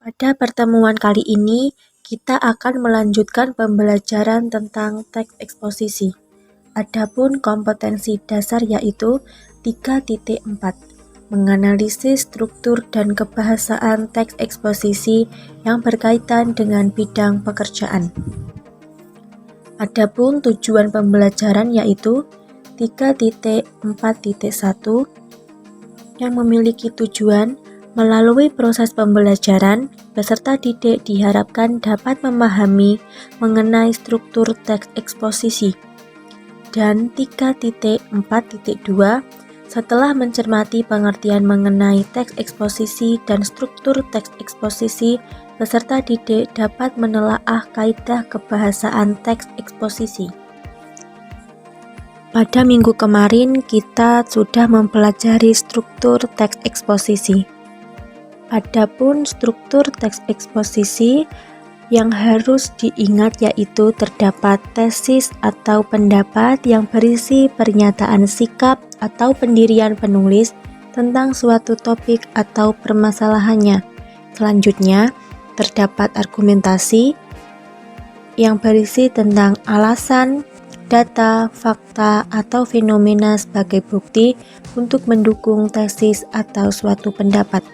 Pada pertemuan kali ini, kita akan melanjutkan pembelajaran tentang teks eksposisi. Adapun kompetensi dasar yaitu 3.4, menganalisis struktur dan kebahasaan teks eksposisi yang berkaitan dengan bidang pekerjaan. Adapun tujuan pembelajaran yaitu 3.4.1 yang memiliki tujuan melalui proses pembelajaran, peserta didik diharapkan dapat memahami mengenai struktur teks eksposisi. Dan 3.4.2, setelah mencermati pengertian mengenai teks eksposisi dan struktur teks eksposisi, peserta didik dapat menelaah kaidah kebahasaan teks eksposisi. Pada minggu kemarin, kita sudah mempelajari struktur teks eksposisi. Adapun struktur teks eksposisi yang harus diingat yaitu terdapat tesis atau pendapat yang berisi pernyataan sikap atau pendirian penulis tentang suatu topik atau permasalahannya. Selanjutnya, terdapat argumentasi yang berisi tentang alasan, data, fakta, atau fenomena sebagai bukti untuk mendukung tesis atau suatu pendapat.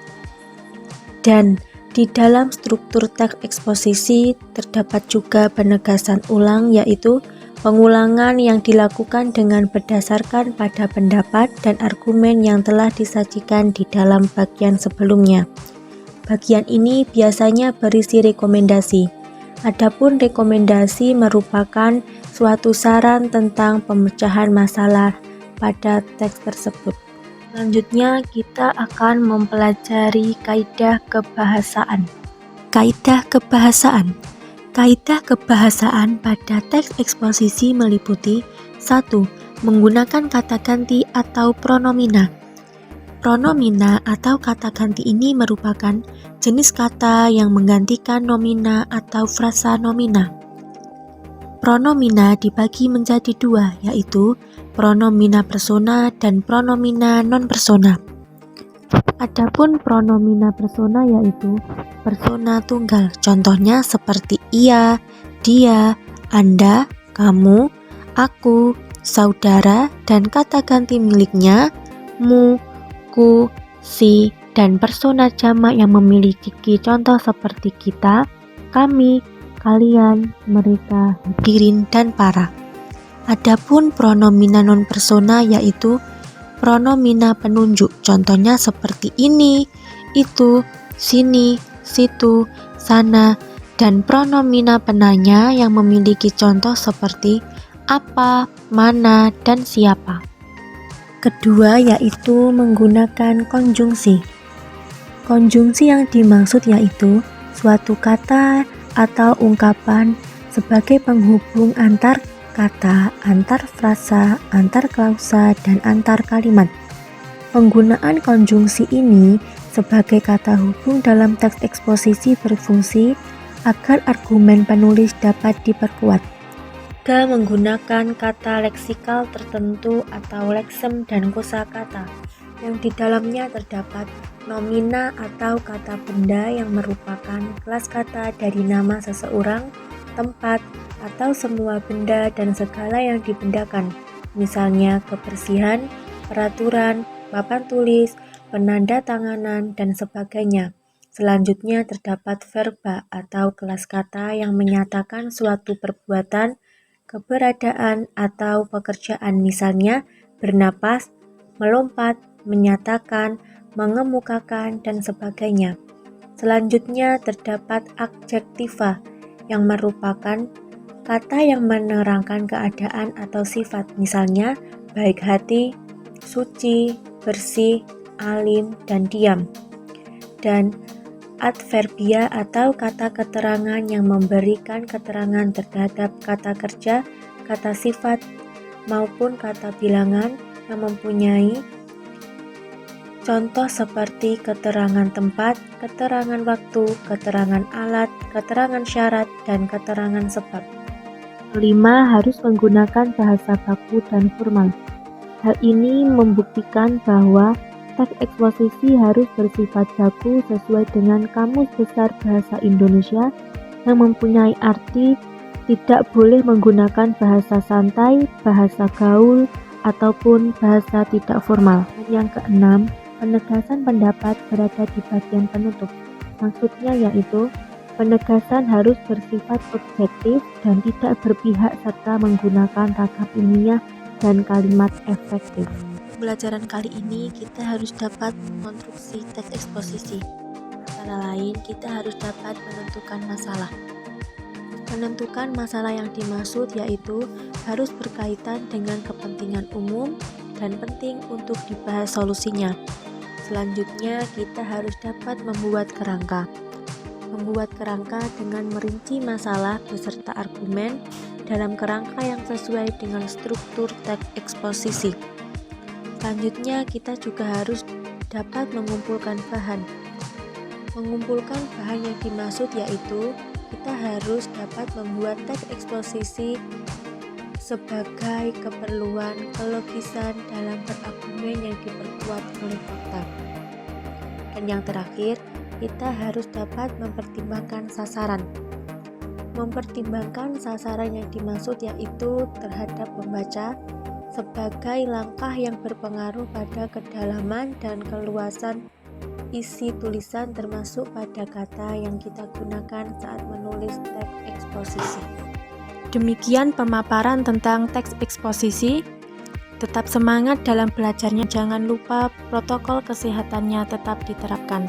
Dan di dalam struktur teks eksposisi terdapat juga penegasan ulang, yaitu pengulangan yang dilakukan dengan berdasarkan pada pendapat dan argumen yang telah disajikan di dalam bagian sebelumnya. Bagian ini biasanya berisi rekomendasi. Adapun rekomendasi merupakan suatu saran tentang pemecahan masalah pada teks tersebut. Selanjutnya, kita akan mempelajari kaidah kebahasaan. Kaidah kebahasaan. Kaidah kebahasaan pada teks eksposisi meliputi 1. Menggunakan kata ganti atau pronomina. Pronomina atau kata ganti ini merupakan jenis kata yang menggantikan nomina atau frasa nomina. Pronomina dibagi menjadi dua, yaitu pronomina persona dan pronomina non-persona. Adapun pronomina persona yaitu persona tunggal, contohnya seperti ia, dia, Anda, kamu, aku, saudara, dan kata ganti miliknya, mu, ku, si, dan persona jamak yang memiliki contoh seperti kita, kami, kalian, mereka, hadirin, dan para. Adapun pronomina non-persona yaitu pronomina penunjuk, contohnya seperti ini, itu, sini, situ, sana, dan pronomina penanya yang memiliki contoh seperti apa, mana, dan siapa. Kedua yaitu menggunakan konjungsi. Konjungsi yang dimaksud yaitu suatu kata atau ungkapan sebagai penghubung antar kata, antar frasa, antar klausa, dan antar kalimat. Penggunaan konjungsi ini sebagai kata hubung dalam teks eksposisi berfungsi agar argumen penulis dapat diperkuat. Juga menggunakan kata leksikal tertentu atau leksem dan kosakata yang di dalamnya terdapat nomina atau kata benda yang merupakan kelas kata dari nama seseorang, tempat, atau semua benda dan segala yang dibendakan, misalnya kebersihan, peraturan, papan tulis, penanda tanganan, dan sebagainya. Selanjutnya terdapat verba atau kelas kata yang menyatakan suatu perbuatan, keberadaan, atau pekerjaan, misalnya bernapas, melompat, menyatakan, mengemukakan, dan sebagainya. Selanjutnya terdapat adjektiva yang merupakan kata yang menerangkan keadaan atau sifat, misalnya baik hati, suci, bersih, alim, dan diam. Dan adverbia atau kata keterangan yang memberikan keterangan terhadap kata kerja, kata sifat, maupun kata bilangan yang mempunyai contoh seperti keterangan tempat, keterangan waktu, keterangan alat, keterangan syarat, dan keterangan sebab. Kelima, harus menggunakan bahasa baku dan formal. Hal ini membuktikan bahwa Teks eksposisi harus bersifat baku sesuai dengan Kamus Besar Bahasa Indonesia yang mempunyai arti tidak boleh menggunakan bahasa santai, bahasa gaul, ataupun bahasa tidak formal. Dan yang keenam, penegasan pendapat berada di bagian penutup. Maksudnya yaitu, penegasan harus bersifat objektif dan tidak berpihak serta menggunakan ragam ilmiah dan kalimat efektif. Pembelajaran kali ini kita harus dapat mengkonstruksi teks eksposisi. Antara lain, kita harus dapat menentukan masalah. Menentukan masalah yang dimaksud yaitu harus berkaitan dengan kepentingan umum dan penting untuk dibahas solusinya. Selanjutnya, kita harus dapat membuat kerangka. Membuat kerangka dengan merinci masalah beserta argumen dalam kerangka yang sesuai dengan struktur teks eksposisi. Selanjutnya, kita juga harus dapat mengumpulkan bahan. Mengumpulkan bahan yang dimaksud yaitu kita harus dapat membuat teks eksposisi sebagai keperluan kelogisan dalam berargumen yang diperkuat oleh fakta. Dan yang terakhir, kita harus dapat mempertimbangkan sasaran. Mempertimbangkan sasaran yang dimaksud yaitu terhadap pembaca sebagai langkah yang berpengaruh pada kedalaman dan keluasan isi tulisan termasuk pada kata yang kita gunakan saat menulis teks eksposisi. Demikian pemaparan tentang teks eksposisi. Tetap semangat dalam belajarnya, jangan lupa protokol kesehatannya tetap diterapkan.